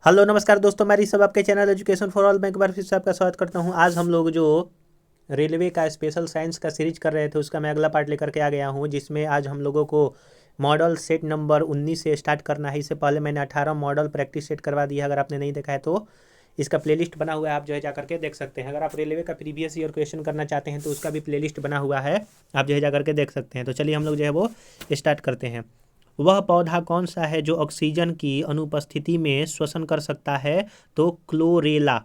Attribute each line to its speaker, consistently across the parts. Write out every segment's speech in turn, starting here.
Speaker 1: Hello नमस्कार दोस्तों, मैं ऋषभ आपके चैनल एजुकेशन फॉर ऑल में एक बार फिर से आपका स्वागत करता हूं। आज हम लोग जो रेलवे का स्पेशल साइंस का सीरीज कर रहे थे उसका मैं अगला पार्ट लेकर के आ गया हूं, जिसमें आज हम लोगों को मॉडल सेट नंबर 19 से स्टार्ट करना है। इससे पहले मैंने 18 मॉडल प्रैक्टिस सेट करवा दिया। अगर आपने नहीं देखा है तो इसका प्लेलिस्ट बना हुआ है, आप जो है जा करके देख सकते हैं। अगर आप रेलवे का प्रीवियस ईयर क्वेश्चन करना चाहते हैं तो उसका भी प्लेलिस्ट बना हुआ है, आप जो है जा करके देख सकते हैं। तो चलिए हम लोग जो है वो स्टार्ट करते हैं। वह पौधा कौन सा है जो ऑक्सीजन की अनुपस्थिति में श्वसन कर सकता है? तो क्लोरेला।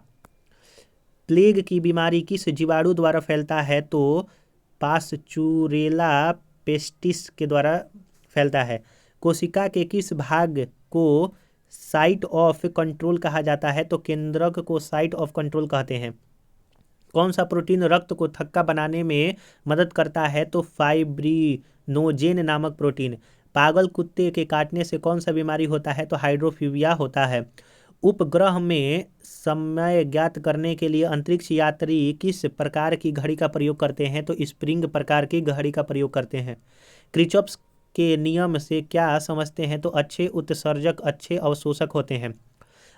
Speaker 1: प्लेग की बीमारी किस जीवाणु द्वारा फैलता है? तो पास्चुरेला पेस्टिस के द्वारा फैलता है। कोशिका के किस भाग को साइट ऑफ कंट्रोल कहा जाता है? तो केंद्रक को साइट ऑफ कंट्रोल कहते हैं। कौन सा प्रोटीन रक्त को थक्का बनाने में मदद करता है? तो फाइब्रिनोजेन नामक प्रोटीन। पागल कुत्ते के काटने से कौन सा बीमारी होता है? तो हाइड्रोफीबिया होता है। उपग्रह में समय ज्ञात करने के लिए अंतरिक्ष यात्री किस प्रकार की घड़ी का प्रयोग करते हैं? तो स्प्रिंग प्रकार की घड़ी का प्रयोग करते हैं। क्रिचॉप्स के नियम से क्या समझते हैं? तो अच्छे उत्सर्जक अच्छे अवशोषक होते हैं।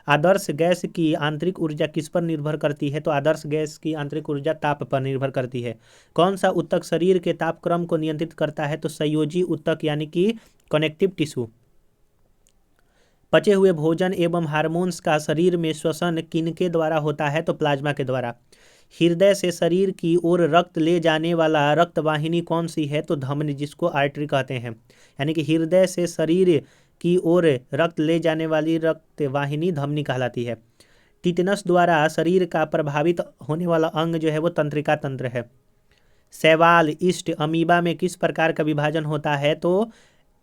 Speaker 1: आदर्श गैस की आंतरिक ऊर्जा किस पर निर्भर करती है? तो आदर्श गैस की आंतरिक ऊर्जा ताप पर निर्भर करती है। कौन सा ऊतक शरीर के तापक्रम को नियंत्रित करता है? तो संयोजी ऊतक यानी कि कनेक्टिव टिश्यू। पचे हुए भोजन एवं हार्मोन्स का शरीर में श्वसन किनके द्वारा होता है? तो प्लाज्मा के द्वारा। हृदय से शरीर की ओर रक्त ले जाने वाला रक्त वाहिनी कौन सी है? तो धमनी, जिसको आर्टरी कहते हैं। यानी कि हृदय से शरीर की ओर रक्त ले जाने वाली रक्त वाहिनी धमनी कहलाती है। टिटनस द्वारा शरीर का प्रभावित होने वाला अंग जो है वो तंत्रिका तंत्र है। शैवाल ईस्ट अमीबा में किस प्रकार का विभाजन होता है? तो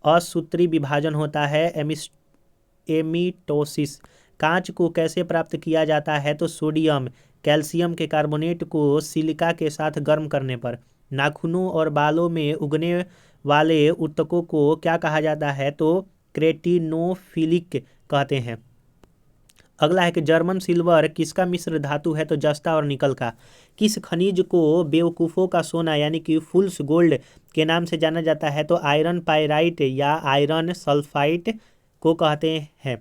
Speaker 1: असूत्री विभाजन होता है, एमिटोसिस। कांच को कैसे प्राप्त किया जाता है? तो सोडियम कैल्शियम के कार्बोनेट को सिलिका के साथ गर्म करने पर। नाखूनों और बालों में उगने वाले ऊतकों को क्या कहा जाता है? तो क्रेटिनोफिलिक कहते हैं। अगला है कि जर्मन सिल्वर किसका मिश्र धातु है? तो जस्ता और निकल का। किस खनिज को बेवकूफ़ों का सोना यानी कि फुल्स गोल्ड के नाम से जाना जाता है? तो आयरन पाइराइट या आयरन सल्फाइट को कहते हैं।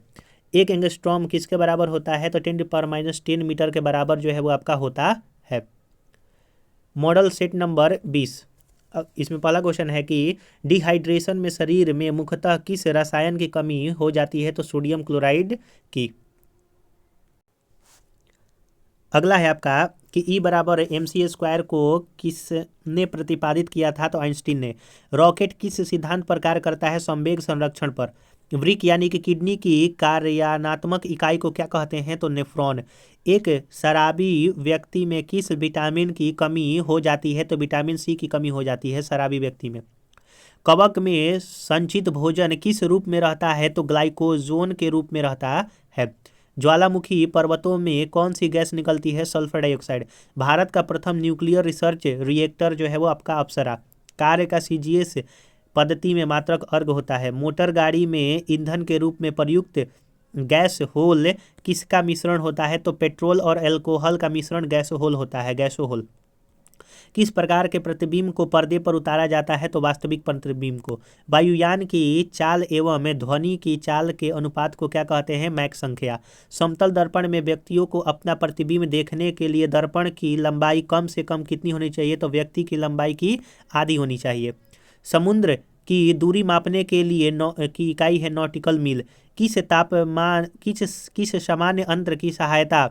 Speaker 1: एक एंगस्ट्रॉम किसके बराबर होता है? तो 10⁻⁻10 मीटर के बराबर जो है वो आपका होता है। Model set number 20। इसमें पहला क्वेश्चन है कि डिहाइड्रेशन में शरीर में मुख्यतः किस रसायन की कमी हो जाती है? तो सोडियम क्लोराइड की। अगला है आपका कि ई बराबर एम सी स्क्वायर को किसने प्रतिपादित किया था? तो आइंस्टीन ने। रॉकेट किस सिद्धांत पर कार्य करता है? संवेग संरक्षण पर। वृक्क यानी कि किडनी की कार्यात्मक इकाई को क्या कहते हैं? तो नेफ्रॉन। एक शराबी व्यक्ति में किस विटामिन की कमी हो जाती है? तो विटामिन सी की कमी हो जाती है शराबी व्यक्ति में। कवक में संचित भोजन किस रूप में रहता है? तो ग्लाइकोजोन के रूप में रहता है। ज्वालामुखी पर्वतों में कौन सी गैस निकलती है? Sulphur dioxide. भारत का प्रथम न्यूक्लियर रिसर्च रिएक्टर जो है वो आपका अप्सरा। कार्य का सीजीएस पद्धति में मात्रक अर्घ होता है। मोटर गाड़ी में ईंधन के रूप में प्रयुक्त गैस होल किसका मिश्रण होता है? तो पेट्रोल और अल्कोहल का मिश्रण गैसोहोल होता है, गैसोहोल। किस प्रकार के प्रतिबिंब को पर्दे पर उतारा जाता है? तो वास्तविक प्रतिबिंब को। वायुयान की चाल एवं ध्वनि की चाल के अनुपात को क्या कहते हैं? मैक संख्या। समतल दर्पण में व्यक्तियों को अपना प्रतिबिंब देखने के लिए दर्पण की लंबाई कम से कम कितनी होनी चाहिए? तो व्यक्ति की लंबाई की आधी होनी चाहिए। समुद्र की दूरी मापने के लिए की इकाई है नॉटिकल मील। किस तापमान किस सामान्य अंतर की सहायता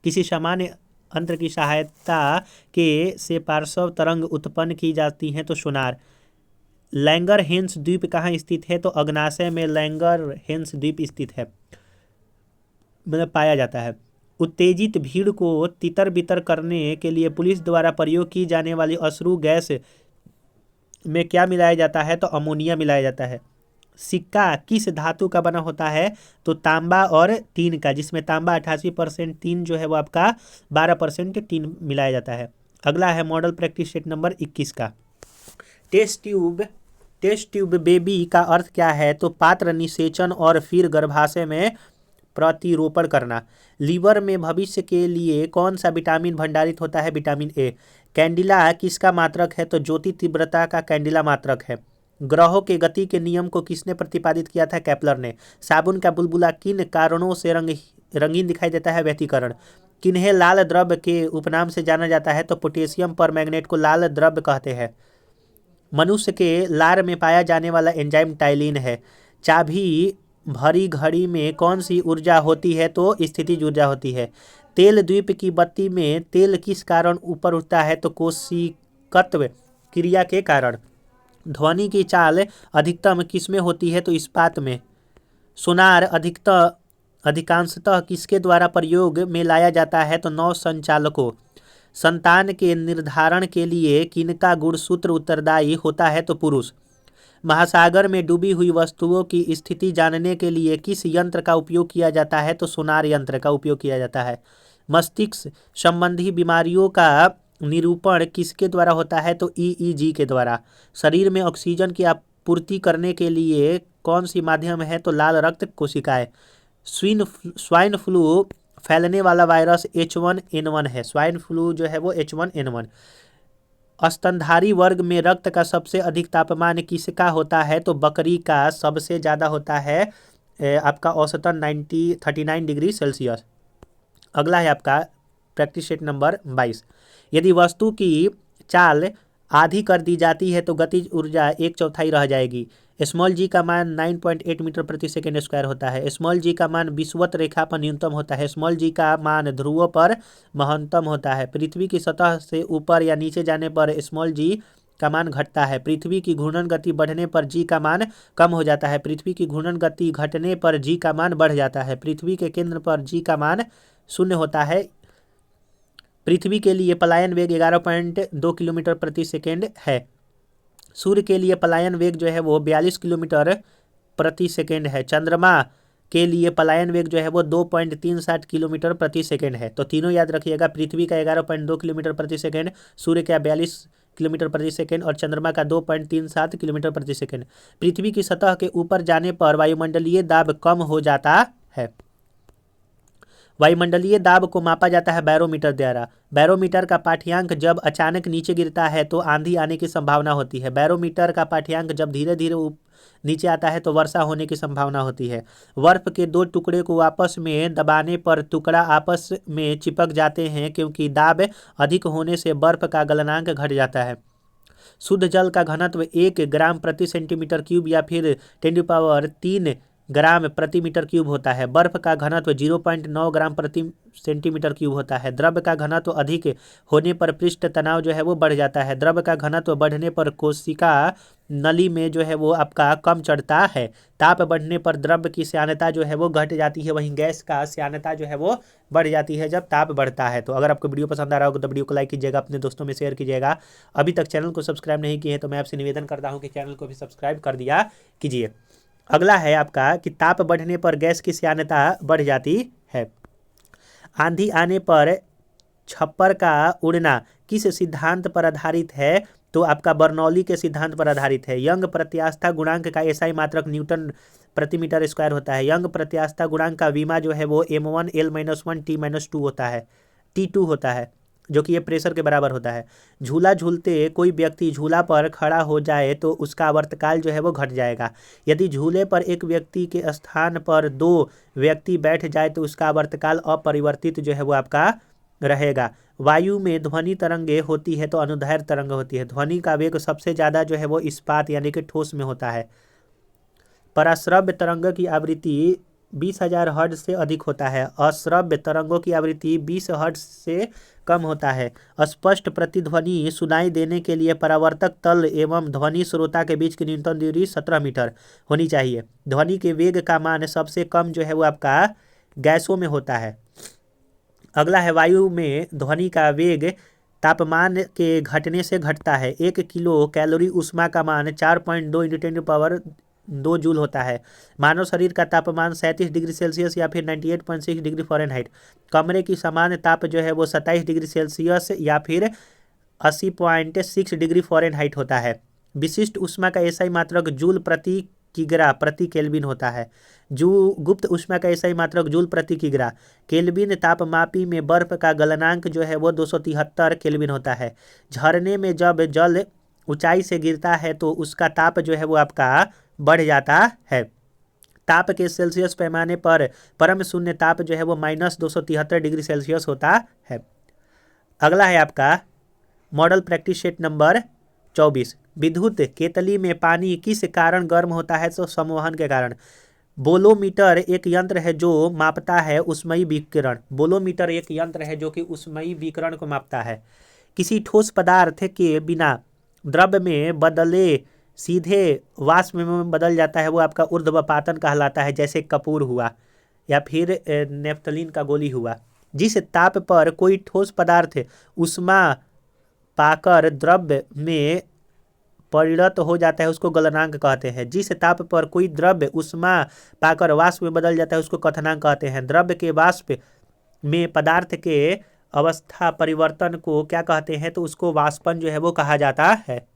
Speaker 1: किसी सामान्य अंतर की सहायता के से पार्श्व तरंग उत्पन्न की जाती हैं? तो सोनार। लैंगरहेंस द्वीप कहाँ स्थित है? तो अग्नाशय में लैंगरहेंस द्वीप स्थित है, मतलब पाया जाता है। उत्तेजित भीड़ को तितर बितर करने के लिए पुलिस द्वारा प्रयोग की जाने वाली अश्रु गैस में क्या मिलाया जाता है? तो अमोनिया मिलाया जाता है। सिक्का किस धातु का बना होता है? तो तांबा और टीन का, जिसमें तांबा 88%, टीन जो है वो आपका 12% टीन मिलाया जाता है। अगला है मॉडल प्रैक्टिस सेट नंबर 21 का। टेस्ट ट्यूब बेबी का अर्थ क्या है? तो पात्र निषेचन और फिर गर्भाशय में प्रतिरोपण करना। लीवर में भविष्य के लिए कौन सा विटामिन भंडारित होता है? Vitamin A. कैंडिला किसका मात्रक है? तो ज्योति तीव्रता का कैंडिला मात्रक है। ग्रहों के गति के नियम को किसने प्रतिपादित किया था? केपलर ने। साबुन का बुलबुला किन कारणों से रंगीन दिखाई देता है व्यतिकरण। किन्हें लाल द्रव्य के उपनाम से जाना जाता है तो पोटेशियम परमैंगनेट को लाल द्रव्य कहते हैं। मनुष्य के लार में पाया जाने वाला एंजाइम टाइलिन है। चाबी भरी घड़ी में कौन सी ऊर्जा होती है तो स्थितिज ऊर्जा होती है। तेल द्वीप की बत्ती में तेल किस कारण ऊपर उठता है तो कोशिकत्व क्रिया के कारण। ध्वनि की चाल अधिकतम किसमें होती है तो इस्पात में। सोनार अधिकांशतः किसके द्वारा प्रयोग में लाया जाता है तो नौ संचालकों। संतान के निर्धारण के लिए किनका गुणसूत्र उत्तरदायी होता है तो पुरुष। महासागर में डूबी हुई वस्तुओं की स्थिति जानने के लिए किस यंत्र का उपयोग किया जाता है तो सोनार यंत्र का उपयोग किया जाता है। मस्तिष्क संबंधी बीमारियों का निरूपण किसके द्वारा होता है तो ईईजी के द्वारा। शरीर में ऑक्सीजन की आपूर्ति करने के लिए कौन सी माध्यम है तो लाल रक्त कोशिकाएं। स्वाइन फ्लू फैलने वाला वायरस H1N1 है। स्वाइन फ्लू जो है वो H1N1। स्तनधारी वर्ग में रक्त का सबसे अधिक तापमान किसका होता है तो बकरी का सबसे ज़्यादा होता है आपका औसतन 39 डिग्री सेल्सियस। अगला है आपका प्रैक्टिस सेट नंबर 22। यदि वस्तु की चाल आधी कर दी जाती है तो गतिज ऊर्जा 1/4 रह जाएगी। स्मॉल जी का मान 9.8 मीटर प्रति सेकेंड स्क्वायर होता है। स्मॉल जी का मान विषुवत रेखा पर न्यूनतम होता है। स्मॉल जी का मान ध्रुवों पर महत्तम होता है। पृथ्वी की सतह से ऊपर या नीचे जाने पर स्मॉल जी का मान घटता है। पृथ्वी की घूर्णन गति बढ़ने पर जी का मान कम हो जाता है। पृथ्वी की घूर्णन गति घटने पर जी का मान बढ़ जाता है। पृथ्वी के केंद्र पर जी का मान 0 होता है। पृथ्वी के लिए पलायन वेग 11.2 किलोमीटर प्रति सेकेंड है। सूर्य के लिए पलायन वेग जो है वो 42 किलोमीटर प्रति सेकेंड है। चंद्रमा के लिए पलायन वेग जो है वो 2.37 किलोमीटर प्रति सेकेंड है। तो तीनों याद रखिएगा, पृथ्वी का 11.2 किलोमीटर प्रति सेकेंड, सूर्य का 42 किलोमीटर प्रति सेकेंड और चंद्रमा का 2.37 किलोमीटर प्रति सेकेंड। पृथ्वी की सतह के ऊपर जाने पर वायुमंडलीय दाब कम हो जाता है। वायुमंडलीय दाब को मापा जाता है बैरोमीटर द्वारा। बैरोमीटर का पाठ्यांक जब अचानक नीचे गिरता है तो आंधी आने की संभावना होती है। बैरोमीटर का पाठ्यांक जब धीरे धीरे नीचे आता है तो वर्षा होने की संभावना होती है। बर्फ के 2 टुकड़े को आपस में दबाने पर टुकड़ा आपस में चिपक जाते हैं क्योंकि दाब अधिक होने से बर्फ का गलनांक घट जाता है। शुद्ध जल का घनत्व 1 ग्राम प्रति सेंटीमीटर क्यूब या फिर 10³ ग्राम प्रति मीटर क्यूब होता है। बर्फ का घनत्व 0.9 ग्राम प्रति सेंटीमीटर क्यूब होता है। द्रव्य का घनत्व अधिक होने पर पृष्ठ तनाव जो है वो बढ़ जाता है। द्रव्य का घनत्व बढ़ने पर कोशिका नली में जो है वो आपका कम चढ़ता है। ताप बढ़ने पर द्रव्य की श्यानता जो है वो घट जाती है, वहीं गैस का श्यानता जो है वो बढ़ जाती है जब ताप बढ़ता है। तो अगर आपको वीडियो पसंद आ रहा होगा तो वीडियो को लाइक कीजिएगा, अपने दोस्तों में शेयर कीजिएगा। अभी तक चैनल को सब्सक्राइब नहीं किए हैं तो मैं आपसे निवेदन करता हूँ कि चैनल को भी सब्सक्राइब कर दिया कीजिए। अगला है आपका कि ताप बढ़ने पर गैस की श्यानता बढ़ जाती है। आंधी आने पर छप्पर का उड़ना किस सिद्धांत पर आधारित है तो आपका बर्नौली के सिद्धांत पर आधारित है। यंग प्रत्यास्था गुणांक का एसआई मात्रक न्यूटन प्रति मीटर स्क्वायर होता है। यंग प्रत्यास्था गुणांक का विमा जो है वो m1 l-1 t-2 होता है, t2 होता है, जो कि ये प्रेशर के बराबर होता है। झूला झूलते कोई व्यक्ति झूला पर खड़ा हो जाए तो उसका आवर्तकाल जो है वो घट जाएगा। यदि झूले पर एक व्यक्ति के स्थान पर 2 व्यक्ति बैठ जाए तो उसका आवर्तकाल अपरिवर्तित जो है वो आपका रहेगा। वायु में ध्वनि तरंगे होती है तो अनुदैर्घ्य तरंग होती है। ध्वनि का वेग सबसे ज़्यादा जो है वो इस्पात यानी कि ठोस में होता है। पराश्रव्य तरंग की आवृत्ति 20,000 हर्ट्ज से अधिक होता है। अश्रव्य तरंगों की आवृत्ति 20 हर्ट्ज से कम होता है। स्पष्ट प्रतिध्वनि सुनाई देने के लिए परावर्तक तल एवं ध्वनि श्रोता के बीच की न्यूनतम दूरी 17 मीटर होनी चाहिए। ध्वनि के वेग का मान सबसे कम जो है वो आपका गैसों में होता है। अगला है वायु में ध्वनि का वेग तापमान के घटने से घटता है। 1 किलो कैलोरी ऊष्मा का मान 4.2 × 10⁻² जूल होता है। मानव शरीर का तापमान 37 डिग्री सेल्सियस या फिर 98.6 डिग्री फ़ारेनहाइट। कमरे की सामान्य ताप जो है वो 27 डिग्री सेल्सियस या फिर 80.6 डिग्री फ़ारेनहाइट होता है। विशिष्ट ऊष्मा का एसआई मात्रक जूल प्रति किग्रा प्रति केल्विन होता है। गुप्त ऊष्मा का एसआई मात्रक जूल प्रति किग्रा। केल्विन तापमापी में बर्फ का गलनांक जो है वो 273 केल्विन होता है। झरने में जब जल ऊंचाई से गिरता है तो उसका ताप जो है वो आपका बढ़ जाता है। ताप के सेल्सियस पैमाने पर परम शून्य ताप जो है वो -273 डिग्री सेल्सियस होता है। अगला है आपका मॉडल प्रैक्टिस सेट नंबर 24। विद्युत केतली में पानी किस कारण गर्म होता है? तो संवहन के कारण। बोलोमीटर एक यंत्र है जो मापता है ऊष्मीय विकिरण। बोलोमीटर एक यंत्र है जो कि ऊष्मीय विकिरण को मापता है। किसी ठोस पदार्थ के बिना द्रव में बदले सीधे वाष्प में बदल जाता है वो आपका ऊर्ध्वपातन कहलाता है, जैसे कपूर हुआ या फिर नेफ्थलीन का गोली हुआ। जिस ताप पर कोई ठोस पदार्थ ऊष्मा पाकर द्रव में परिणत हो जाता है उसको गलनांक कहते हैं। जिस ताप पर कोई द्रव्य ऊष्मा पाकर वाष्प में बदल जाता है उसको क्वथनांक कहते हैं। द्रव्य के वाष्प में पदार्थ के अवस्था परिवर्तन को क्या कहते हैं? तो उसको वाष्पन जो है वो कहा जाता है।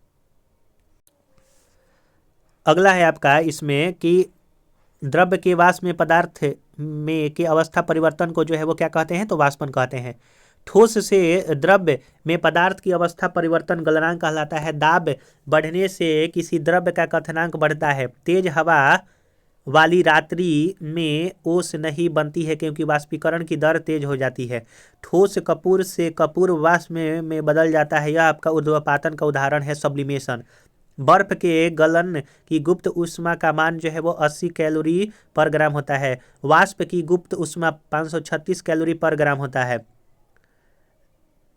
Speaker 1: अगला है आपका इसमें कि द्रव्य के वाष्प में पदार्थ में के अवस्था परिवर्तन को जो है वो क्या कहते हैं? तो वाष्पन कहते हैं। ठोस से द्रव्य में पदार्थ की अवस्था परिवर्तन गलनांक कहलाता है। दाब बढ़ने से किसी द्रव्य का क्वथनांक बढ़ता है। तेज हवा वाली रात्रि में ओस नहीं बनती है क्योंकि वाष्पीकरण की दर तेज हो जाती है। ठोस कपूर से कपूर वाष्प में बदल जाता है। यह आपका ऊर्ध्वपातन का उदाहरण है, सब्लिमेशन। बर्फ के गलन की गुप्त ऊष्मा का मान जो है वो 80 कैलोरी पर ग्राम होता है। वाष्प की गुप्त ऊष्मा 536 कैलोरी पर ग्राम होता है।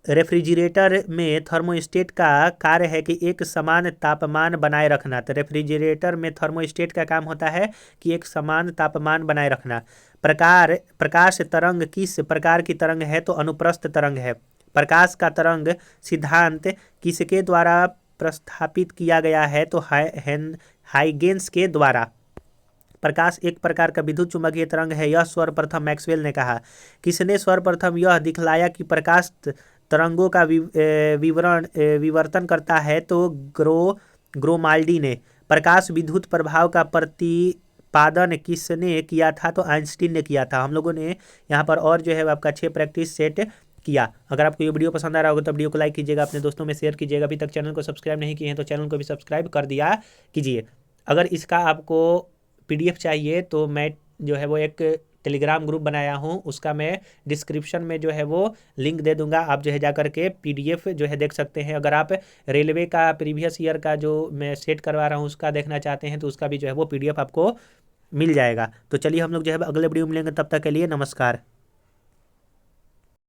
Speaker 1: रेफ्रिजरेटर में थर्मोस्टेट का कार्य है कि एक समान तापमान बनाए रखना। तो रेफ्रिजरेटर में थर्मोस्टेट का काम होता है कि एक समान तापमान बनाए रखना। प्रकाश तरंग किस प्रकार की तरंग है? तो अनुप्रस्थ तरंग है। प्रकाश का तरंग सिद्धांत किसके द्वारा प्रस्थापित किया गया है? तो हाइगेंस के द्वारा। प्रकाश एक प्रकार का विद्युत चुम्बकीय तरंग है। यह सर्वप्रथम मैक्सवेल ने कहा। किसने सर्वप्रथम यह दिखलाया कि प्रकाश तरंगों का विवर्तन करता है? तो ग्रोमाल्डी ने। प्रकाश विद्युत प्रभाव का प्रतिपादन किसने किया था? तो आइंस्टीन ने किया था। हम लोगों ने यहाँ पर और जो है आपका 6 प्रैक्टिस सेट किया। अगर आपको ये वीडियो पसंद आ रहा होगा तो वीडियो को लाइक कीजिएगा, अपने दोस्तों में शेयर कीजिएगा। अभी तक चैनल को सब्सक्राइब नहीं किए हैं तो चैनल को भी सब्सक्राइब कर दिया कीजिए। अगर इसका आपको PDF चाहिए तो मैं जो है वो एक टेलीग्राम ग्रुप बनाया हूँ, उसका मैं डिस्क्रिप्शन में जो है वो लिंक दे दूंगा। आप जो है जा करके PDF जो है देख सकते हैं। अगर आप रेलवे का प्रीवियस ईयर का जो मैं सेट करवा रहा हूँ उसका देखना चाहते हैं तो उसका भी जो है वो PDF आपको मिल जाएगा। तो चलिए हम लोग जो है अगले वीडियो में मिलेंगे, तब तक के लिए नमस्कार।